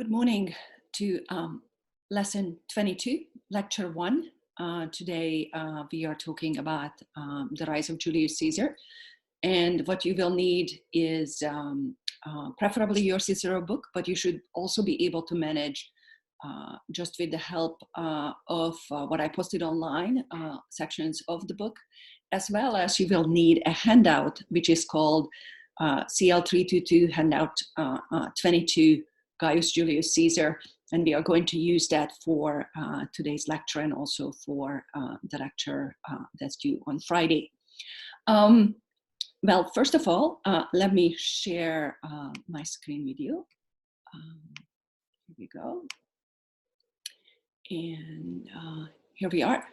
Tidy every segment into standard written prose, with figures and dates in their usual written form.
Good morning to lesson 22, lecture 1. Today we are talking about the rise of Julius Caesar. And what you will need is preferably your Cicero book, but you should also be able to manage just with the help of what I posted online, sections of the book, as well as you will need a handout, which is called CL322 handout 22, Gaius Julius Caesar, and we are going to use that for today's lecture and also for the lecture that's due on Friday. Well, first of all, let me share my screen with you. Here we go. And here we are.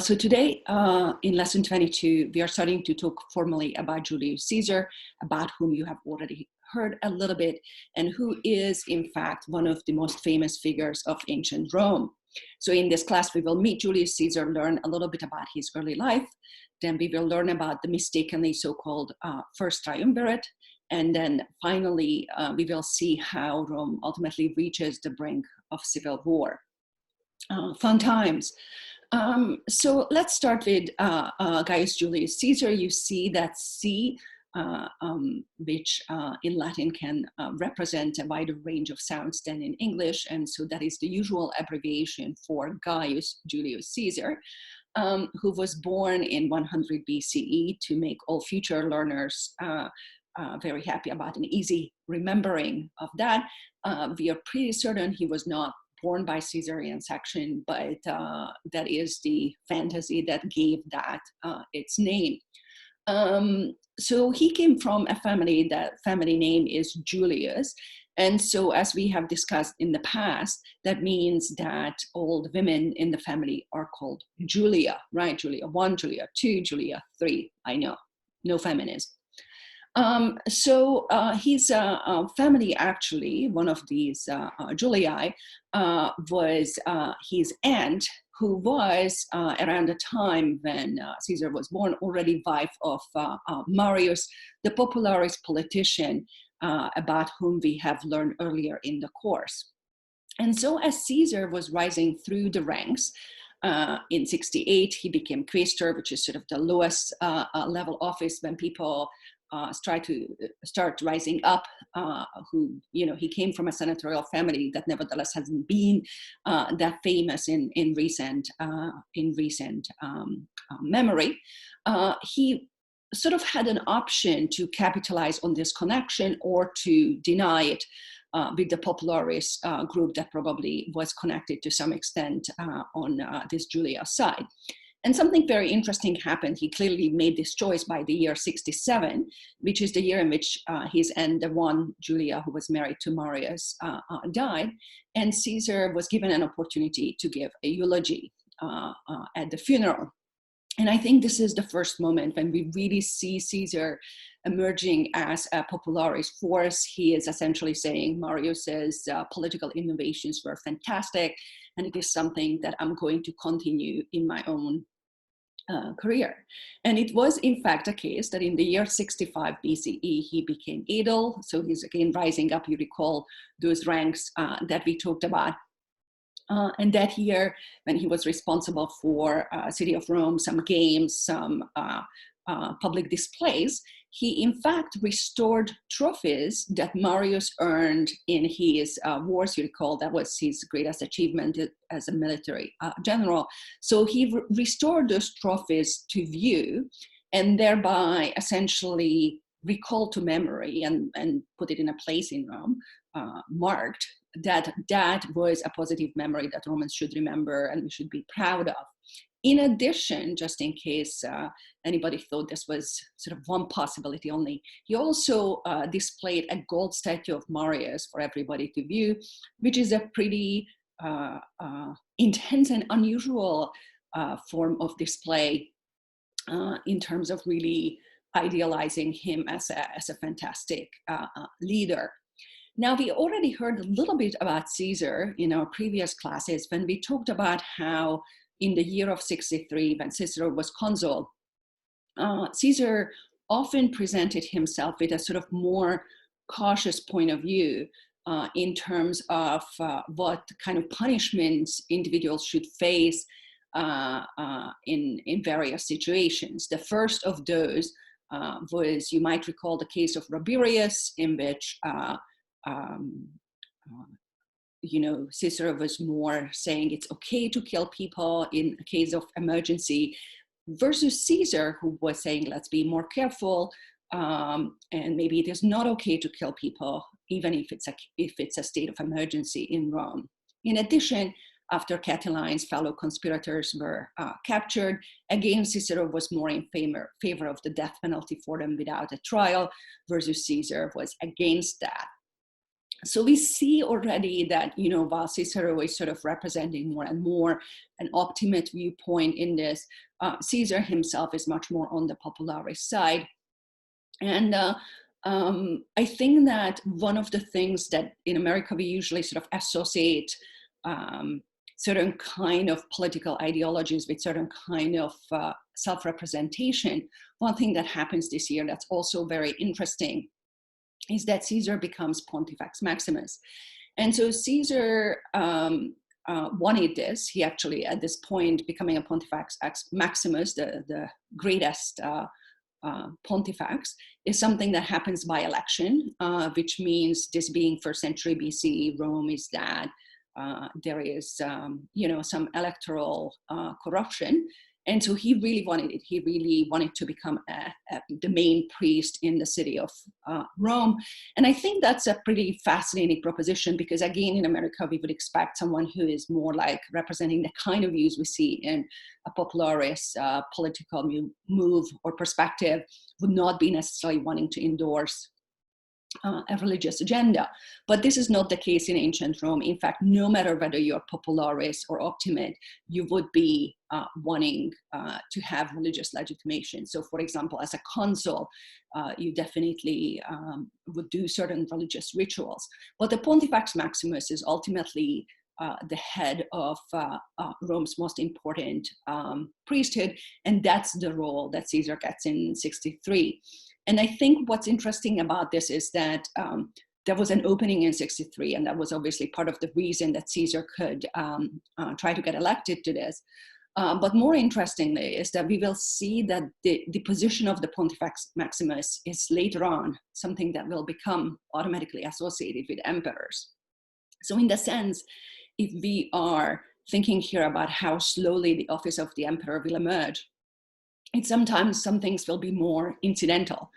So today in lesson 22, we are starting to talk formally about Julius Caesar, about whom you have already heard a little bit, and who is in fact one of the most famous figures of ancient Rome. So in this class, we will meet Julius Caesar, learn a little bit about his early life, then we will learn about the mistakenly so-called First Triumvirate, and then finally we will see how Rome ultimately reaches the brink of civil war. Fun times. So let's start with Gaius Julius Caesar. You see that C, which in Latin can represent a wider range of sounds than in English, and so that is the usual abbreviation for Gaius Julius Caesar, who was born in 100 BCE to make all future learners very happy about an easy remembering of that. We are pretty certain he was not born by Caesarian section, but that is the fantasy that gave that its name. So he came from a family, that family name is Julius. And so as we have discussed in the past, that means that all the women in the family are called Julia, right? Julia 1, Julia 2, Julia 3, I know, no feminism. So his family, actually, one of these Julii, was his aunt, who was around the time when Caesar was born, already wife of Marius, the popularis politician, about whom we have learned earlier in the course. And so as Caesar was rising through the ranks, in 68, he became quaestor, which is sort of the lowest level office when people start rising up, who, you know, he came from a senatorial family that nevertheless hasn't been that famous in recent memory. He sort of had an option to capitalize on this connection or to deny it with the popularis group that probably was connected to some extent on this Julia side. And something very interesting happened. He clearly made this choice by the year 67, which is the year in which his aunt, the one Julia who was married to Marius, died. And Caesar was given an opportunity to give a eulogy at the funeral. And I think this is the first moment when we really see Caesar emerging as a popularis force. He is essentially saying Marius's political innovations were fantastic, and it is something that I'm going to continue in my own career. And it was in fact a case that in the year 65 BCE, he became aedile. So he's again rising up, you recall those ranks that we talked about. And that year, when he was responsible for City of Rome, some games, some public displays, he in fact restored trophies that Marius earned in his wars. You recall that was his greatest achievement as a military general. So he restored those trophies to view, and thereby essentially recalled to memory and put it in a place in Rome, marked that that was a positive memory that Romans should remember and we should be proud of. In addition, just in case anybody thought this was sort of one possibility only, he also displayed a gold statue of Marius for everybody to view, which is a pretty intense and unusual form of display in terms of really idealizing him as a fantastic leader. Now, we already heard a little bit about Caesar in our previous classes when we talked about how in the year of 63, when Cicero was consul, Caesar often presented himself with a sort of more cautious point of view in terms of what kind of punishments individuals should face in various situations. The first of those was, you might recall, the case of Rabirius, in which Cicero was more saying it's okay to kill people in a case of emergency, versus Caesar, who was saying, let's be more careful, and maybe it is not okay to kill people, even if it's a state of emergency in Rome. In addition, after Catiline's fellow conspirators were captured, again, Cicero was more in favor of the death penalty for them without a trial, versus Caesar was against that. So we see already that, while Cicero is sort of representing more and more an optimist viewpoint in this, Caesar himself is much more on the popularis side. And I think that one of the things that in America we usually sort of associate certain kind of political ideologies with certain kind of self-representation. One thing that happens this year that's also very interesting is that Caesar becomes Pontifex Maximus. And so Caesar wanted this. He actually, at this point, becoming a Pontifex Maximus, the greatest pontifex, is something that happens by election, which means, this being first century BC Rome, is that there is, some electoral corruption. And so he really wanted it. He really wanted to become the main priest in the city of Rome. And I think that's a pretty fascinating proposition, because again, in America, we would expect someone who is more like representing the kind of views we see in a popularis political move or perspective, would not be necessarily wanting to endorse a religious agenda. But this is not the case in ancient Rome. In fact, no matter whether you're popularis or optimate, you would be wanting to have religious legitimation. So for example, as a consul, you definitely would do certain religious rituals. But the Pontifex Maximus is ultimately the head of Rome's most important priesthood, and that's the role that Caesar gets in 63. And I think what's interesting about this is that there was an opening in 63, and that was obviously part of the reason that Caesar could try to get elected to this. But more interestingly is that we will see that the position of the Pontifex Maximus is later on something that will become automatically associated with emperors. So in the sense, if we are thinking here about how slowly the office of the emperor will emerge, sometimes some things will be more incidental.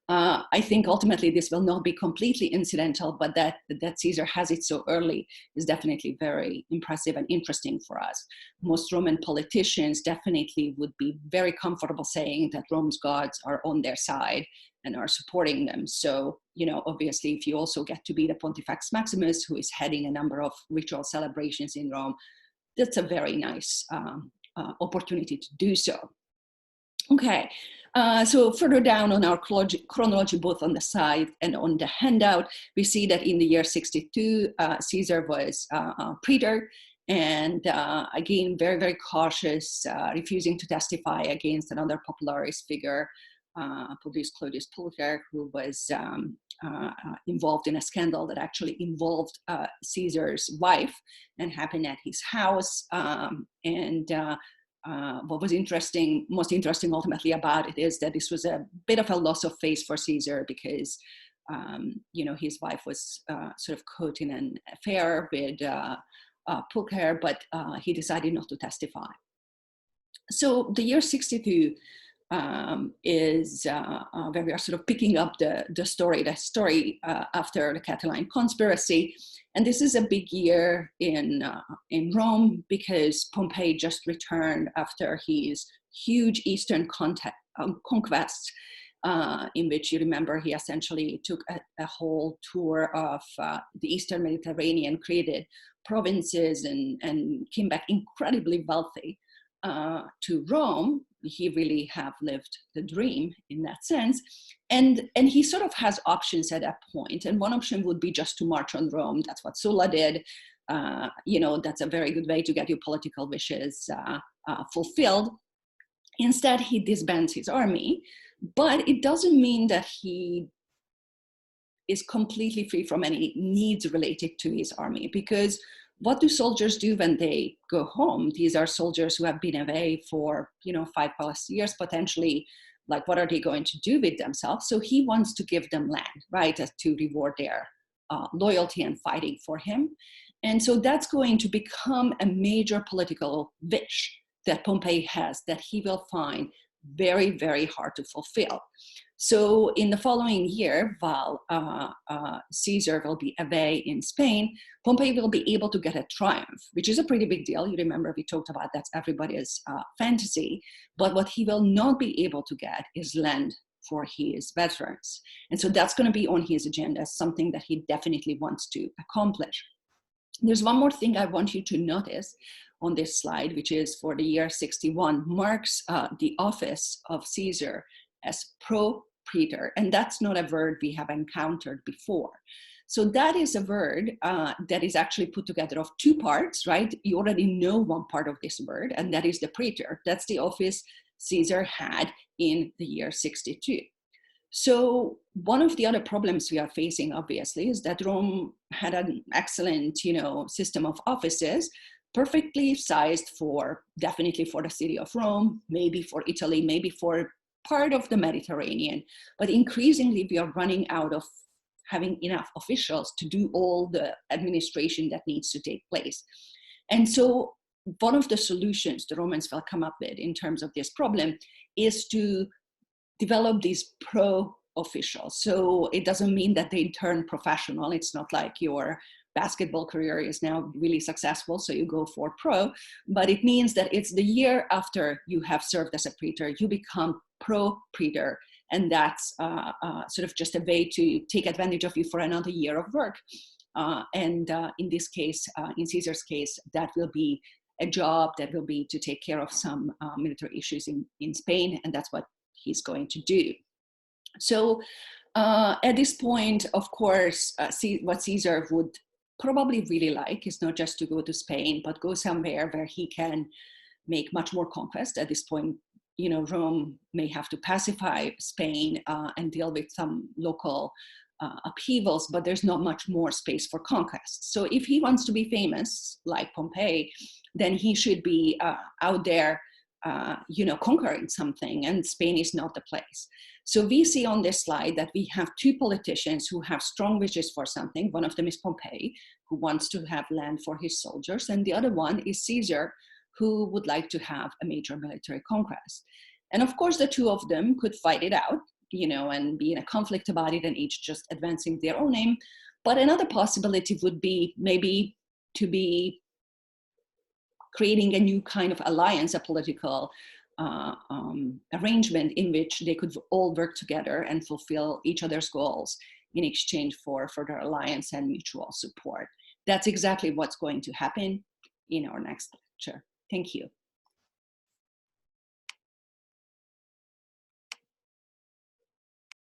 I think ultimately this will not be completely incidental, but that Caesar has it so early is definitely very impressive and interesting for us. Most Roman politicians definitely would be very comfortable saying that Rome's gods are on their side and are supporting them. So, obviously, if you also get to be the Pontifex Maximus, who is heading a number of ritual celebrations in Rome, that's a very nice opportunity to do so. Okay, so further down on our chronology, both on the side and on the handout, we see that in the year 62, Caesar was praetor, and again, very, very cautious, refusing to testify against another popularis figure, Publius Clodius Pulcher, who was involved in a scandal that actually involved Caesar's wife and happened at his house. What was most interesting ultimately about it is that this was a bit of a loss of face for Caesar, because his wife was sort of caught in an affair with Pulcher, but he decided not to testify. So the year 62 is where we are sort of picking up the story after the Catiline conspiracy. And this is a big year in Rome, because Pompey just returned after his huge Eastern conquest, in which, you remember, he essentially took a whole tour of the Eastern Mediterranean, created provinces, and came back incredibly wealthy to Rome. He really have lived the dream in that sense. And he sort of has options at that point. And one option would be just to march on Rome. That's what Sulla did. That's a very good way to get your political wishes fulfilled. Instead, he disbands his army. But it doesn't mean that he is completely free from any needs related to his army, because what do soldiers do when they go home? These are soldiers who have been away for 5+ years potentially. Like, what are they going to do with themselves? So he wants to give them land, right, to reward their loyalty and fighting for him. And so that's going to become a major political wish that Pompey has, that he will find very, very hard to fulfill. So in the following year, while Caesar will be away in Spain, Pompey will be able to get a triumph, which is a pretty big deal. You remember we talked about that's everybody's fantasy. But what he will not be able to get is land for his veterans. And so that's going to be on his agenda, something that he definitely wants to accomplish. There's one more thing I want you to notice on this slide, which is for the year 61, marks the office of Caesar as pro-praetor. And that's not a word we have encountered before. So that is a word that is actually put together of two parts, right? You already know one part of this word, and that is the praetor. That's the office Caesar had in the year 62. So one of the other problems we are facing, obviously, is that Rome had an excellent, system of offices, perfectly sized definitely for the city of Rome, maybe for Italy, maybe for part of the Mediterranean. But increasingly, we are running out of having enough officials to do all the administration that needs to take place. And so one of the solutions the Romans will come up with in terms of this problem is to develop these pro officials. So it doesn't mean that they turn professional. It's not like your basketball career is now really successful, so you go for pro, but it means that it's the year after you have served as a praetor, you become pro-praetor, and that's sort of just a way to take advantage of you for another year of work. And in this case, in Caesar's case, that will be a job that will be to take care of some military issues in Spain, and that's what he's going to do. So at this point, of course, what Caesar would probably really like is not just to go to Spain, but go somewhere where he can make much more conquest. At this point, Rome may have to pacify Spain and deal with some local upheavals, but there's not much more space for conquest. So if he wants to be famous, like Pompey, then he should be out there conquering something, and Spain is not the place. So we see on this slide that we have two politicians who have strong wishes for something. One of them is Pompey, who wants to have land for his soldiers, and the other one is Caesar, who would like to have a major military conquest. And of course, the two of them could fight it out, and be in a conflict about it, and each just advancing their own aim. But another possibility would be maybe to be creating a new kind of alliance, a political arrangement in which they could all work together and fulfill each other's goals in exchange for further alliance and mutual support. That's exactly what's going to happen in our next lecture. Thank you.